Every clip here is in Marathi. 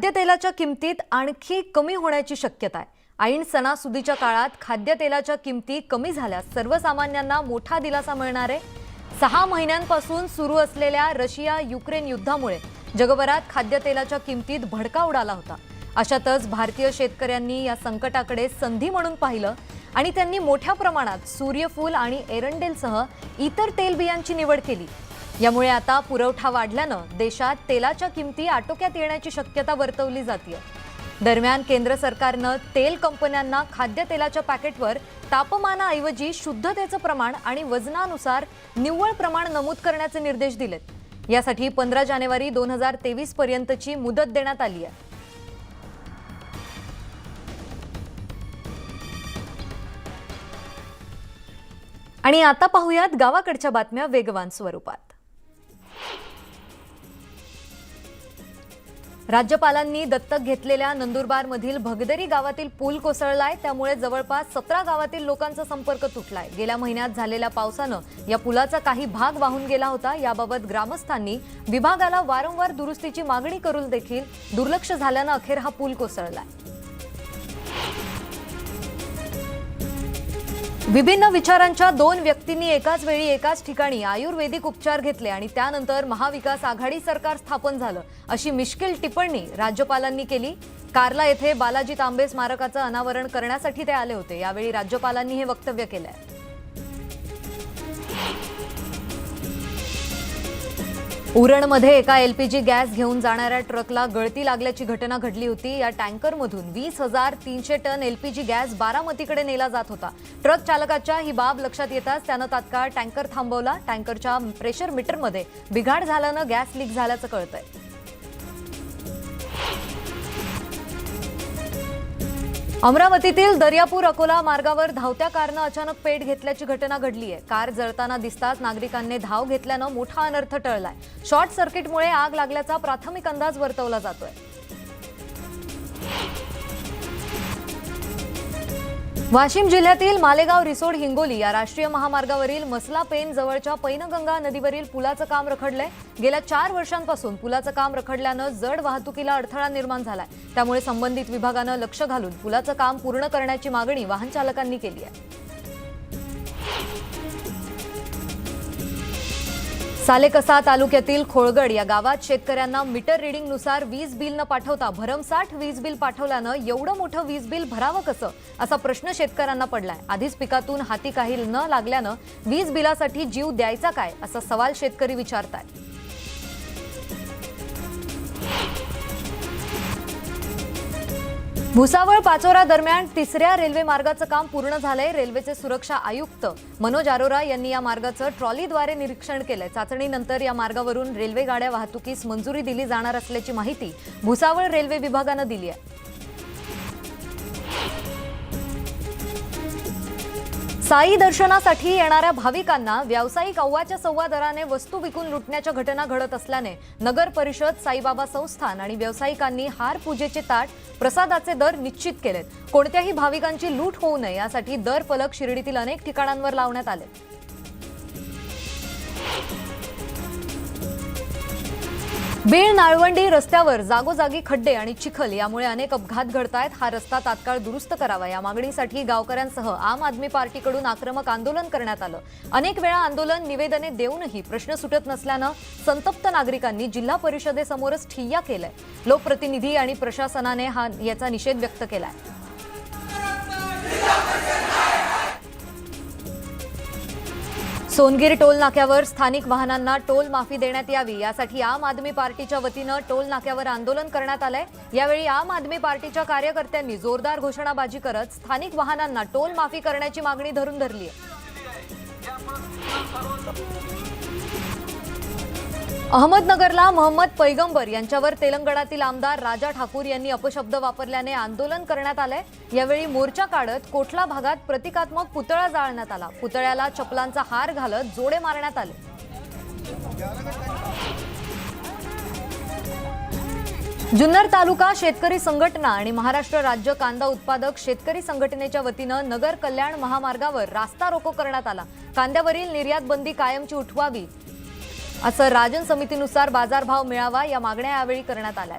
खाद्यतेलाच्या किमतीत आणखी कमी होण्याची शक्यता आहे। ऐन सणासुदीच्या काळात खाद्यतेलाच्या किमती कमी झाल्यास सर्वसामान्यांना मोठा दिलासा मिळणार आहे। 6 महिन्यांपासून सुरू असलेल्या रशिया-युक्रेन युद्धामुळे जगभरात खाद्यतेलाच्या किमतीत भडका उडाला होता। अशातच भारतीय शेतकऱ्यांनी या संकटाकडे संधी म्हणून पाहिलं आणि त्यांनी मोठ्या प्रमाणात सूर्यफूल आणि एरंडेलसह इतर तेलबियांची निवड केली। यामुळे आता पुरवठा वाढल्यानं देशात तेलाच्या किमती आटोक्यात येण्याची शक्यता वर्तवली जाते। दरम्यान केंद्र सरकारनं तेल कंपन्यांना खाद्यतेलाच्या पॅकेटवर तापमानाऐवजी शुद्धतेचं प्रमाण आणि वजनानुसार निव्वळ प्रमाण नमूद करण्याचे निर्देश दिलेत। यासाठी 15 जानेवारी 2023 पर्यंतची मुदत देण्यात आली आहे। आणि आता पाहूयात गावाकडच्या बातम्या वेगवान स्वरूपात। राज्यपालांनी दत्तक घेतलेल्या नंदुरबारमधील भगदरी गावातील पूल कोसळलाय, त्यामुळे जवळपास 17 गावातील लोकांचा संपर्क तुटलाय। गेल्या महिन्यात झालेल्या पावसानं या पुलाचा काही भाग वाहून गेला होता। याबाबत ग्रामस्थांनी विभागाला वारंवार दुरुस्तीची मागणी करून देखील दुर्लक्ष झाल्यानं अखेर हा पूल कोसळलाय। विभिन्न विचारांच्या 2 व्यक्तींनी एकाच वेळी एकाच ठिकाणी आयुर्वेदिक उपचार घेतले आणि त्यानंतर महाविकास आघाडी सरकार स्थापन झालं, अशी मिश्किल टिप्पणी राज्यपालांनी केली। कार्ला येथे बालाजी तांबे स्मारकाचं अनावरण करण्यासाठी ते आले होते। यावेळी राज्यपालांनी हे वक्तव्य केलंय। उरणमध्ये एका एलपीजी गॅस घेऊन जाणाऱ्या ट्रकला गळती लागल्याची घटना घडली होती। या टँकरमधून 20,300 टन एलपीजी गॅस बारामतीकडे नेला जात होता। ट्रक चालकाच्या ही बाब लक्षात येताच त्यानं तात्काळ टँकर थांबवला। टँकरच्या प्रेशर मीटरमध्ये बिघाड झाल्यानं गॅस लीक झाल्याचं कळतंय। अमरावतीतील दर्यापूर अकोला मार्गावर धावत्या कारनं अचानक पेट घेतल्याची घटना घडली आहे। कार जळताना दिसताच नागरिकांनी धाव घेतल्यानं मोठा अनर्थ टळलाय। शॉर्ट सर्किटमुळे आग लागल्याचा प्राथमिक अंदाज वर्तवला जातोय। वाशिम जिल्ह्यातील मालेगाव रिसोड हिंगोली या राष्ट्रीय महामार्गावरील मसला पेन जवळच्या पैनगंगा नदीवरील पुलाचं काम रखडलंय। गेल्या 4 वर्षांपासून पुलाचं काम रखडल्यानं जड वाहतुकीला अडथळा निर्माण झालाय। त्यामुळे संबंधित विभागानं लक्ष घालून पुलाचं काम पूर्ण करण्याची मागणी वाहन चालकांनी केली आहे। सालेकसा तालुक्यातील खोळगड या गावात शेतकऱ्यांना मीटर रिडिंगनुसार वीज बिल न पाठवता भरमसाठ वीज बिल पाठवल्यानं एवढं मोठं वीज बिल भरावं कसं, असा प्रश्न शेतकऱ्यांना पडलाय। आधीच पिकातून हाती काही न लागल्यानं वीज बिलासाठी जीव द्यायचा काय, असा सवाल शेतकरी विचारतायत। भुसावळ पाचोरा दरम्यान 3ऱ्या रेल्वे मार्गाचं काम पूर्ण झालंय। रेल्वेचे सुरक्षा आयुक्त मनोज अरोरा यांनी या मार्गाचं ट्रॉलीद्वारे निरीक्षण केलंय। चाचणीनंतर या मार्गावरून रेल्वे गाड्या वाहतुकीस मंजुरी दिली जाणार असल्याची माहिती भुसावळ रेल्वे विभागानं दिली आहे। साई दर्शनासाठी येणाऱ्या भाविकांना व्यावसायिक अव्वाच्या सव्वा दराने वस्तू विकून लुटण्याच्या घटना घडत असल्याने नगर परिषद, साईबाबा संस्थान आणि व्यावसायिकांनी हार पूजेचे ताट, प्रसादाचे दर निश्चित केलेत। कोणत्याही भाविकांची लूट होऊ नये यासाठी दर फलक शिर्डीतील अनेक ठिकाणांवर लावण्यात आले। बीड नाळवंडी रस्त्यावर जागोजागी खड्डे आणि चिखल यामुळे अनेक अपघात घडतायत। हा रस्ता तात्काळ दुरुस्त करावा या मागणीसाठी गावकऱ्यांसह आम आदमी पार्टीकडून आक्रमक आंदोलन करण्यात आलं। अनेक वेळा आंदोलन निवेदने देऊनही प्रश्न सुटत नसल्यानं संतप्त नागरिकांनी जिल्हा परिषदेसमोरच ठिय्या केलाय। लोकप्रतिनिधी आणि प्रशासनाने याचा निषेध व्यक्त केलाय। सोनगीर टोल नाक्यावर स्थानिक वाहनांना टोल माफी देण्यात यावी यासाठी आम आदमी पार्टीच्या वतीनं टोल नाक्यावर आंदोलन करण्यात आलंय। यावेळी आम आदमी पार्टीच्या कार्यकर्त्यांनी जोरदार घोषणाबाजी करत स्थानिक वाहनांना टोल माफी करण्याची मागणी धरून धरली आहे। अहमदनगरला मोहम्मद पैगंबर यांच्यावर तेलंगणातील आमदार राजा ठाकूर यांनी अपशब्द वापरल्याने आंदोलन करण्यात आलंय। यावेळी मोर्चा काढत कोठला भागात प्रतिकात्मक पुतळा जाळण्यात आला। पुतळ्याला चपलांचा हार घालत जोडे मारण्यात आले। जुन्नर तालुका शेतकरी संघटना आणि महाराष्ट्र राज्य कांदा उत्पादक शेतकरी संघटनेच्या वतीनं नगर कल्याण महामार्गावर रास्ता रोको करण्यात आला। कांद्यावरील निर्यात बंदी कायमची उठवावी असं राजन समितीनुसार बाजारभाव मिळावा या मागण्या यावेळी करण्यात आल्या।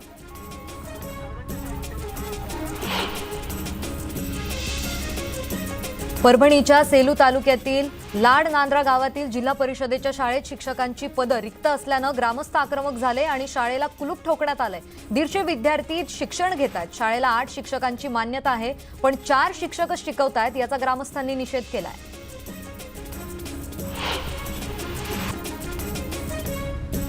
परभणीच्या सेलू तालुक्यातील लाड नांद्रा गावातील जिल्हा परिषदेच्या शाळेत शिक्षकांची पदं रिक्त असल्यानं ग्रामस्थ आक्रमक झाले आणि शाळेला कुलूप ठोकण्यात आलंय। 150 विद्यार्थी शिक्षण घेतात। शाळेला 8 शिक्षकांची मान्यता आहे, पण 4 शिक्षकच शिकवतायत, याचा ग्रामस्थांनी निषेध केलाय।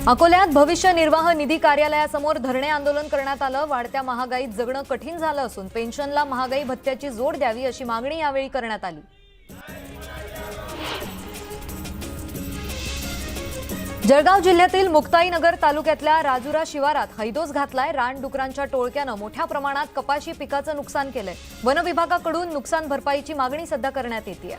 अकोल्यात भविष्य निर्वाह निधी कार्यालयासमोर धरणे आंदोलन करण्यात आलं। वाढत्या महागाईत जगणं कठीण झालं असून पेन्शनला महागाई भत्त्याची जोड द्यावी अशी मागणी यावेळी करण्यात आली। जळगाव जिल्ह्यातील मुक्ताईनगर तालुक्यातल्या राजुरा शिवारात हैदोस घातलाय। रानडुकरांच्या टोळक्यानं मोठ्या प्रमाणात कपाशी पिकाचं नुकसान केलंय। वन विभागाकडून नुकसान भरपाईची मागणी सध्या करण्यात येतेय।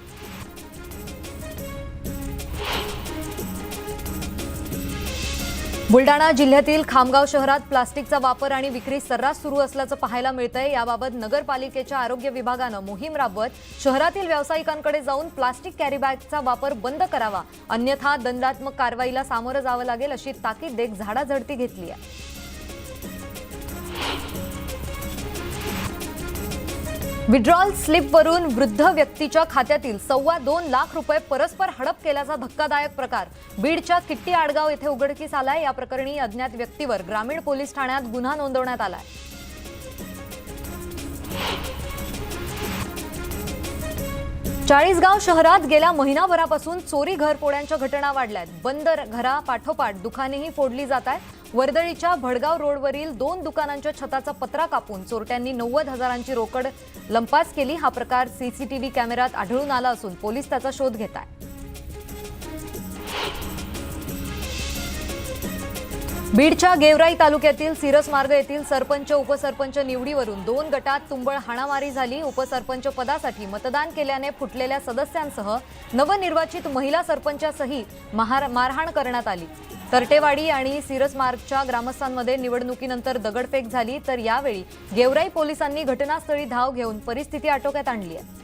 बुलडाणा जिल्ह्यातील खामगाव शहरात प्लास्टिकचा वापर आणि विक्री सर्रास सुरू असल्याचं पाहायला मिळतंय। याबाबत नगरपालिकेच्या आरोग्य विभागानं मोहीम राबवत शहरातील व्यावसायिकांकडे जाऊन प्लास्टिक कॅरी बॅगचा वापर बंद करावा, अन्यथा दंडात्मक कारवाईला सामोरं जावं लागेल अशी ताकीद देत झाडाझडती घेतली आहे। विड्रॉल स्लिपवरून वृद्ध व्यक्तीच्या खात्यातील 2.25 लाख रुपये परस्पर हडप केल्याचा धक्कादायक प्रकार बीडच्या किट्टी आडगाव येथे उघडकीस आलाय। या प्रकरणी अज्ञात व्यक्तीवर ग्रामीण पोलीस ठाण्यात गुन्हा नोंदवण्यात आलाय। चाळीसगाव शहरात गेल्या महिनाभरापासून चोरी घरफोड्यांच्या घटना वाढल्यात। बंद घरापाठोपाठ दुकानेही फोडली जात आहेत। वर्दळीच्या भडगाव रोडवरील 2 दुकानांच्या छताचा पत्रा कापून चोरट्यांनी 90,000ची रोकड लंपास केली। हा प्रकार सीसीटीव्ही कॅमेऱ्यात आढळून आला असून पोलीस त्याचा शोध घेत आहेत। बीडच्या गेवराई तालुक्यातील सिरस मार्ग येथील सरपंच उपसरपंच निवडीवरून 2 गटात तुंबळ हाणामारी झाली। उपसरपंच पदासाठी मतदान केल्याने फुटलेल्या सदस्यांसह नवनिर्वाचित महिला सरपंचासही मारहाण करण्यात आली। तरटेवाडी आणि सिरस मार्गच्या ग्रामस्थांमध्ये निवडणुकीनंतर दगडफेक झाली, तर यावेळी गेवराई पोलिसांनी घटनास्थळी धाव घेऊन परिस्थिती आटोक्यात आणली आहे।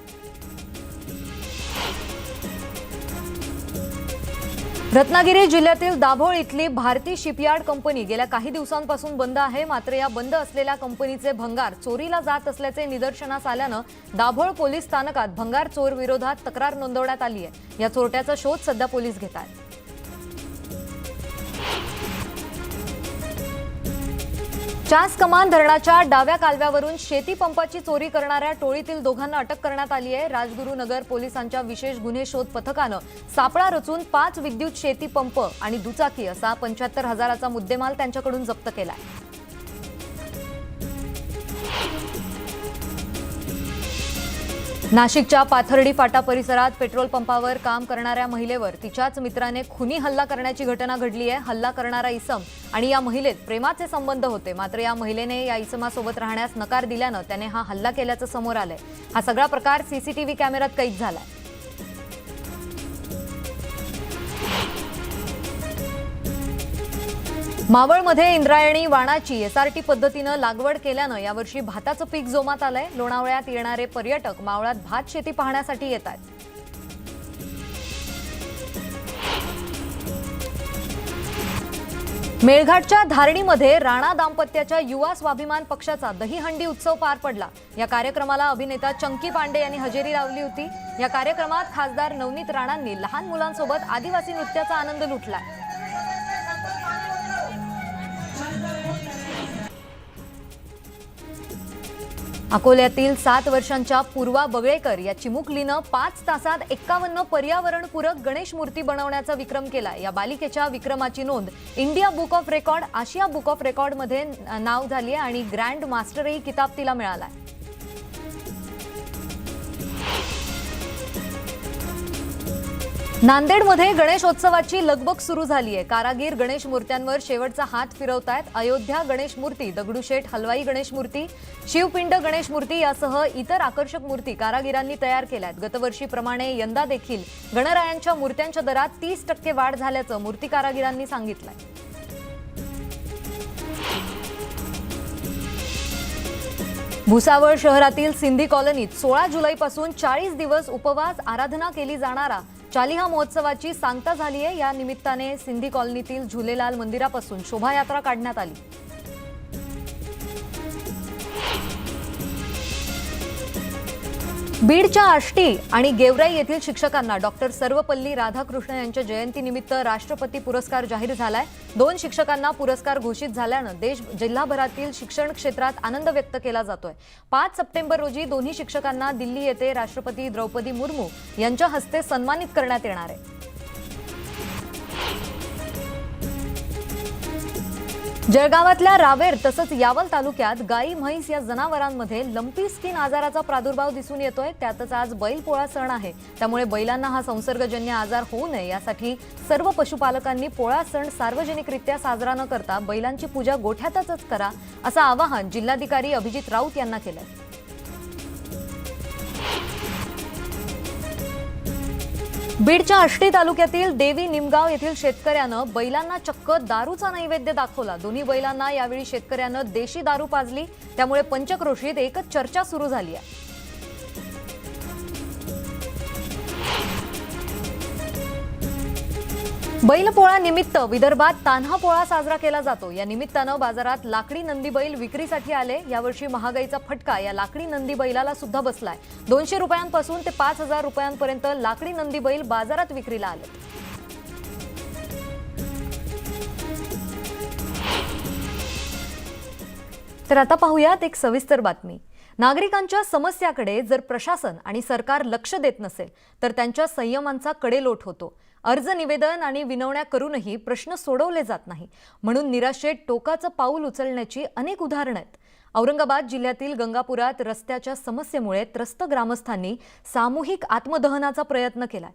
रत्नागिरी जिल्ह्यातील दाभोळ इथली भारती शिपयार्ड कंपनी गेल्या काही दिवसांपासून बंद आहे। मात्र या बंद असलेल्या कंपनीचे भंगार चोरीला जात असल्याचे निदर्शनास आल्यानं दाभोळ पोलीस स्थानकात भंगार चोर विरोधात तक्रार नोंदवण्यात आली आहे। या चोरट्याचा शोध सध्या पोलीस घेत आहेत। चासकमान धरणाच्या डाव्या कालव्यावरून शेती पंपाची चोरी करणाऱ्या टोळीतील दोघांना अटक करण्यात आली आहे। राजगुरुनगर पोलिसांच्या विशेष गुन्हे शोध पथकानं सापळा रचून 5 विद्युत शेती पंप आणि दुचाकी असा 75,000चा मुद्देमाल त्यांच्याकडून जप्त केलाय। नाशिकच्या पाथर्डी फाटा परिसरात पेट्रोल पंपावर काम करणाऱ्या महिलेवर तिच्याच मित्राने खुनी हल्ला करण्याची घटना घडली आहे। हल्ला करणारा इसम आणि या महिलेत प्रेमाचे संबंध होते, मात्र या महिलेने या इसमासोबत राहण्यास नकार दिल्यानं त्याने हा हल्ला केल्याचं समोर आलंय। हा सगळा प्रकार सीसीटीव्ही कॅमेऱ्यात कैद झालाय। मावळमध्ये इंद्रायणी वाणाची एसआरटी पद्धतीनं लागवड केल्यानं यावर्षी भाताचं पीक जोमात आलंय। लोणावळ्यात येणारे पर्यटक मावळात भात शेती पाहण्यासाठी येतात। मेळघाटच्या धारणीमध्ये राणा दाम्पत्याच्या युवा स्वाभिमान पक्षाचा दहीहंडी उत्सव पार पडला। या कार्यक्रमाला अभिनेता चंकी पांडे यांनी हजेरी लावली होती। या कार्यक्रमात खासदार नवनीत राणांनी लहान मुलांसोबत आदिवासी नृत्याचा आनंद लुटला। अकोल्यातील 7 वर्षांच्या पूर्वा बगळेकर या चिमुकलीनं 5 तासात 51 पर्यावरणपूरक गणेश मूर्ती बनवण्याचा विक्रम केला। या बालिकेच्या विक्रमाची नोंद India book of record, Asia book of रेकॉर्डमध्ये नाव झाली आहे आणि ग्रँड मास्टरही किताब तिला मिळाला। नांदेडमध्ये गणेशोत्सवाची लगबग सुरू झाली आहे। कारागीर गणेश मूर्त्यांवर शेवटचा हात फिरवतायत। अयोध्या गणेश मूर्ती, दगडूशेठ हलवाई गणेश मूर्ती, शिवपिंड गणेश मूर्ती यासह इतर आकर्षक मूर्ती कारागिरांनी तयार केल्यात। गतवर्षीप्रमाणे यंदा देखील गणरायांच्या मूर्त्यांच्या दरात 30% वाढ झाल्याचं मूर्ती कारागिरांनी सांगितलंय। भुसावळ शहरातील सिंधी कॉलनीत 16 जुलैपासून 40 दिवस उपवास आराधना केली जाणारा चालिहा महोत्सवाची सांगता झाली आहे। या निमित्ताने सिंधी कॉलनीतील झुलेलाल मंदिरापासून शोभायात्रा काढण्यात आली। बीडच्या आष्टी आणि गेवराई येथील शिक्षकांना डॉक्टर सर्वपल्ली राधाकृष्ण यांच्या जयंतीनिमित्त राष्ट्रपती पुरस्कार जाहीर झालाय. 2 शिक्षकांना पुरस्कार घोषित झाल्यानं जिल्हाभरातील शिक्षण क्षेत्रात आनंद व्यक्त केला जातोय. 5 सप्टेंबर रोजी दोन्ही शिक्षकांना दिल्ली येथे राष्ट्रपती द्रौपदी मुर्मू यांच्या हस्ते सन्मानित करण्यात येणार आहे. जळगावातल्या रावेर तसंच यावल तालुक्यात गाई म्हैस या जनावरांमध्ये लंपी स्किन आजाराचा प्रादुर्भाव दिसून येतोय. त्यातच आज बैलपोळा सण आहे, त्यामुळे बैलांना हा संसर्गजन्य आजार होऊ नये यासाठी सर्व पशुपालकांनी पोळा सण सार्वजनिकरित्या साजरा न करता बैलांची पूजा गोठ्यातच करा, असं आवाहन जिल्हाधिकारी अभिजित राऊत यांना केलंय. बीडच्या आष्टी तालुक्यातील देवी निमगाव येथील शेतकऱ्यानं बैलांना चक्क दारूचा नैवेद्य दाखवला. दोन्ही बैलांना यावेळी शेतकऱ्यानं देशी दारू पाजली, त्यामुळे पंचक्रोशीत एकच चर्चा सुरू झाली आहे. बैलपोळा निमित्त विदर्भात तान्हा पोळा साजरा केला जातो. या निमित्तानं बाजारात लाकडी नंदी बैल विक्रीसाठी आले. यावर्षी महागाईचा फटका या लाकडी नंदी बैलाला सुद्धा बसलाय. 200 रुपयांपासून ते 5,000 रुपयांपर्यंत लाकडी नंदी बैल बाजारात विक्रीला आले. तर आता पाहूयात एक सविस्तर बातमी. नागरिकांच्या समस्याकडे जर प्रशासन आणि सरकार लक्ष देत नसेल तर त्यांच्या संयमांचा कडेलोट होतो. अर्ज निवेदन आणि विनवण्या करूनही प्रश्न सोडवले जात नाही, म्हणून निराशेत टोकाचं पाऊल उचलण्याची अनेक उदाहरणं आहेत. औरंगाबाद जिल्ह्यातील गंगापुरात रस्त्याच्या समस्येमुळे त्रस्त ग्रामस्थांनी सामूहिक आत्मदहनाचा प्रयत्न केलाय.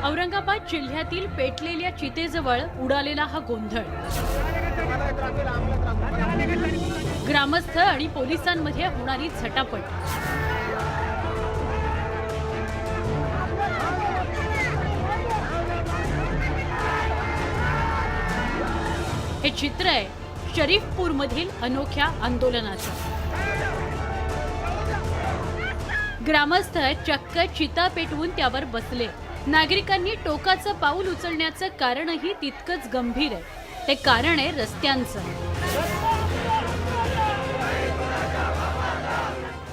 औरंगाबाद जिल्ह्यातील पेटलेल्या चितेजवळ उडालेला हा गोंधळ. ग्रामस्थ आणि पोलिसांमध्ये होणारी झटापट. हे चित्र आहे शरीफपूरमधील अनोख्या आंदोलनाचं. ग्रामस्थ चक्क चिता पेटवून त्यावर बसले. नागरिकांनी टोकाचं पाऊल उचलण्याचं कारणही तितकंच गंभीर आहे. ते कारण आहे रस्त्यांचं.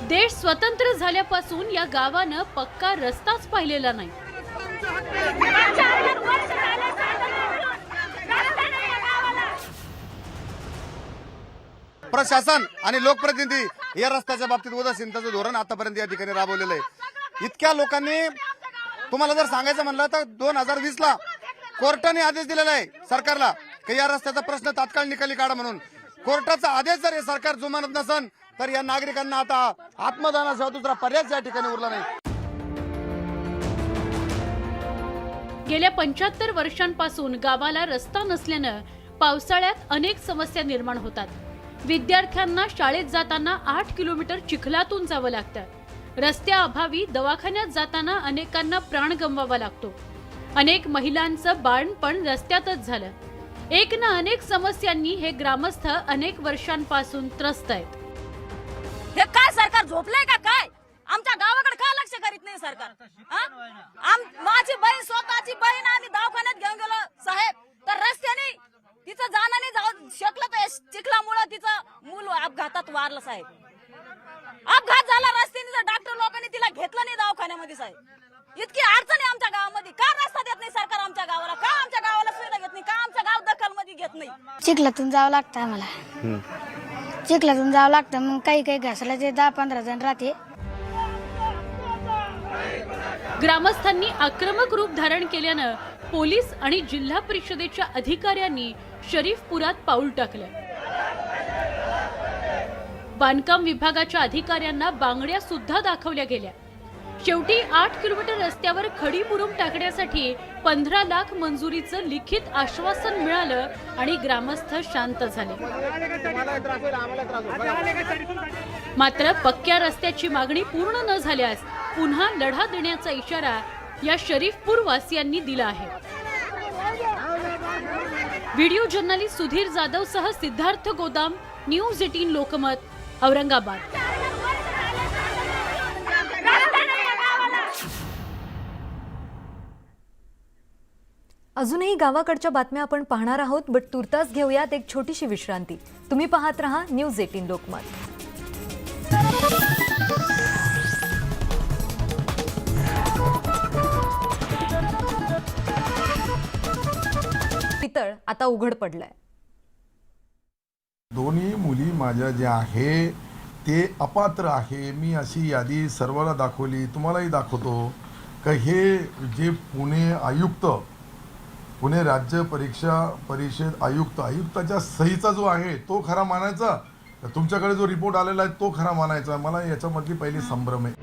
देश स्वतंत्र झाल्यापासून या गावानं पक्का रस्ताच पाहिलेला नाही. प्रशासन आणि लोकप्रतिनिधी या रस्त्याच्या बाबतीत उदासीनतेचं धोरण आतापर्यंत या ठिकाणी राबवलेलं आहे. इतक्या लोकांनी तुम्हाला जर सांगायचं म्हणलं तर 2020ला कोर्टाने आदेश दिलेला आहे सरकारला की या रस्त्याचा प्रश्न तात्काळ निकाली काढा म्हणून. कोर्टाचा आदेश जर हे सरकार जुमानत नसेल तर या नागरिकांना आता आत्मदानाशिवाय दुसरा पर्याय या ठिकाणी उरला नाही. गेल्या 75 वर्षांपासून गावाला रस्ता नसल्यानं पावसाळ्यात अनेक समस्या निर्माण होतात. विद्यार्थ्यांना शाळेत जाताना 8 किलोमीटर चिखलातून जावं लागतं. रस्त्याअभावी दवाखान्यात जाताना अनेकांना प्राण गमवावा लागतो. अनेक महिलांचं बाळपण रस्त्यातच झालं. एक ना अनेक समस्यांनी हे ग्रामस्थ अनेक वर्षांपासून त्रस्त आहेत. हे काय सरकार झोपलंय का काय? आमच्या गावाकडे का लक्ष करीत नाही सरकार? माझी बहीण, स्वतःची बहीण आम्ही दवाखान्यात घेऊन गेलो साहेब, तर रस्त्याने तिचं जाणं नाही जाऊ शकलं तर चिखलामुळे तिचं मूल अपघातात वारलं साहेब. अपघात झाला रस्त्याने, डॉक्टर लोकांनी तिला घेतलं नाही दवाखान्यामध्ये साहेब. इतकी अडचण आहे आमच्या गावामध्ये. का रस्ता देत नाही सरकार आमच्या गावाला? का आमच्या गावाला सुविधा घेत नाही? का आमच्या गाव दखल मध्ये घेत नाही? चिखलातून जावं लागतं आम्हाला. चिखलातून जावं लागतं. मग काही घासला ते 10-15 जण राहते. ग्रामस्थांनी आक्रमक रूप धारण केल्यानं पोलीस आणि जिल्हा परिषदेच्या अधिकाऱ्यांनी शरीफपुरात पाऊल टाकलं. बांधकाम विभागाच्या अधिकाऱ्यांना बांगड्या सुद्धा दाखवल्या गेल्या. शेवटी 8 किलोमीटर रस्त्यावर खडी मुरुम टाकण्यासाठी 15 लाख मंजुरीचं लिखित आश्वासन मिळालं आणि ग्रामस्थ शांत झाले. मात्र पक्क्या रस्त्याची मागणी पूर्ण न झाल्यास पुन्हा लढा देण्याचा इशारा या शरीफपूर वासियांनी दिला आहे. व्हिडिओ जर्नलिस्ट सुधीर जाधव सह सिद्धार्थ गोदाम, न्यूज 18 लोकमत, औरंगाबाद. अजूनही गावाकडच्या बातम्या आपण पाहणार आहोत, बट तुर्तास घेऊयात एक छोटीशी विश्रांती. तुम्ही पाहत रहा न्यूज 18 लोकमत. पितळ आता उघड पडलंय. दोन्ही मुली माझ्या ज्या आहे ते अपात्र आहे. मी अशी यादी सर्वांना दाखवली, तुम्हालाही दाखवतो का हे जे पुणे राज्य परीक्षा परिषद आयुक्ताच्या सहीचा जो आहे तो खरा मानायचा, तुमच्याकडे जो रिपोर्ट आलेला आहे तो खरा मानायचा. मला याच्यामधली पहिली संभ्रम आहे.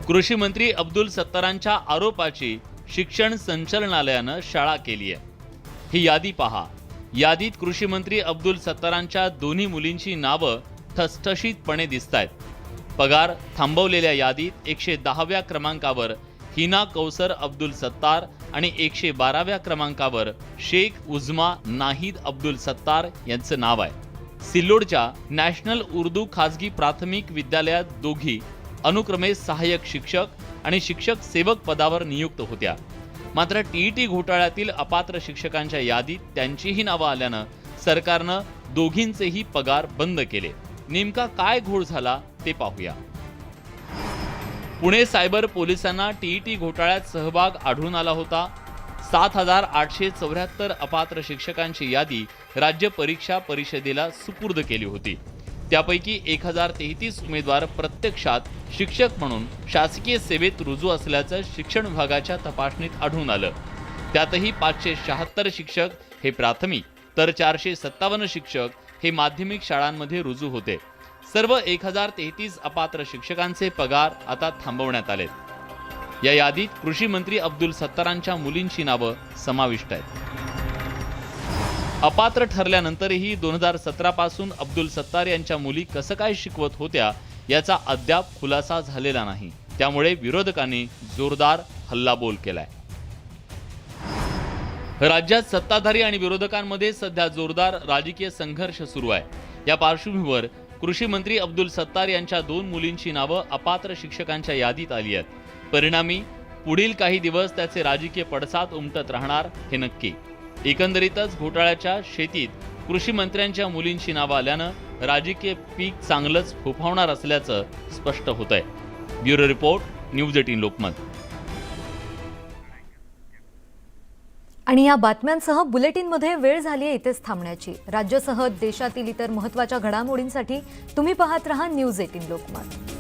कृषी मंत्री अब्दुल सत्तारांच्या आरोपाची शिक्षण संचालनालयानं शाळा केली आहे. ही यादी पहा. यादीत कृषी मंत्री अब्दुल सत्तारांच्या दोन्ही मुलींची नावं ठसठशीतपणे दिसतायत. पगार थांबवलेल्या यादीत 110व्या क्रमांकावर हिना कौसर अब्दुल सत्तार आणि 112व्या क्रमांकावर शेख उझमा नाहिद अब्दुल सत्तार यांचं नाव आहे. सिल्लोडच्या नॅशनल उर्दू खाजगी प्राथमिक विद्यालयात दोघी अनुक्रमे सहाय्यक शिक्षक आणि शिक्षक सेवक पदावर नियुक्त होत्या. मात्र टीईटी घोटाळ्यातील अपात्र शिक्षकांच्या यादीत त्यांचीही नावं आल्यानं सरकारनं दोघींचेही पगार बंद केले. नेमका काय घोळ झाला ते पाहूया. पुणे सायबर पोलिसांना टीईटी घोटाळ्यात सहभाग आढळून आला होता. 7,874 अपात्र शिक्षकांची यादी राज्य परीक्षा परिषदेला सुपूर्द केली होती. त्यापैकी 1,033 उमेदवार प्रत्यक्षात शिक्षक म्हणून शासकीय सेवेत रुजू असल्याचं शिक्षण विभागाच्या तपासणीत आढळून आलं. त्यातही 576 शिक्षक हे प्राथमिक तर 457 शिक्षक हे माध्यमिक शाळांमध्ये रुजू होते. सर्व 1,033 अपात्र शिक्षकांचे पगार आता थांबवण्यात आलेत. या यादीत कृषी मंत्री अब्दुल सत्तारांच्या मुलींची नावं समाविष्ट आहेत. अपात्र ठरल्यानंतरही 2017 पासून अब्दुल सत्तार यांच्या मुली कसं काय शिकवत होत्या याचा अद्याप खुलासा झालेला नाही. त्यामुळे विरोधकांनी जोरदार हल्लाबोल केलाय. राज्यात सत्ताधारी आणि विरोधकांमध्ये सध्या जोरदार राजकीय संघर्ष सुरू आहे. या पार्श्वभूमीवर कृषी मंत्री अब्दुल सत्तार यांच्या 2 मुलींची नावं अपात्र शिक्षकांच्या यादीत आली आहेत. परिणामी पुढील काही दिवस त्याचे राजकीय पडसाद उमटत राहणार हे नक्की. एकंदरीतच घोटाळ्याच्या शेतीत कृषी मंत्र्यांच्या मुलींची नावं आल्यानं राजकीय पीक चांगलंच फोफावणार असल्याचं स्पष्ट होतंय. Bureau report, news 18 Lokmat. आणि या बातम्यांसह बुलेटिनमध्ये वेळ झाली आहे इथेच थांबण्याची. राज्यासह देशातील इतर महत्त्वाच्या घडामोडींसाठी तुम्ही पाहत रहा न्यूज 18 लोकमत.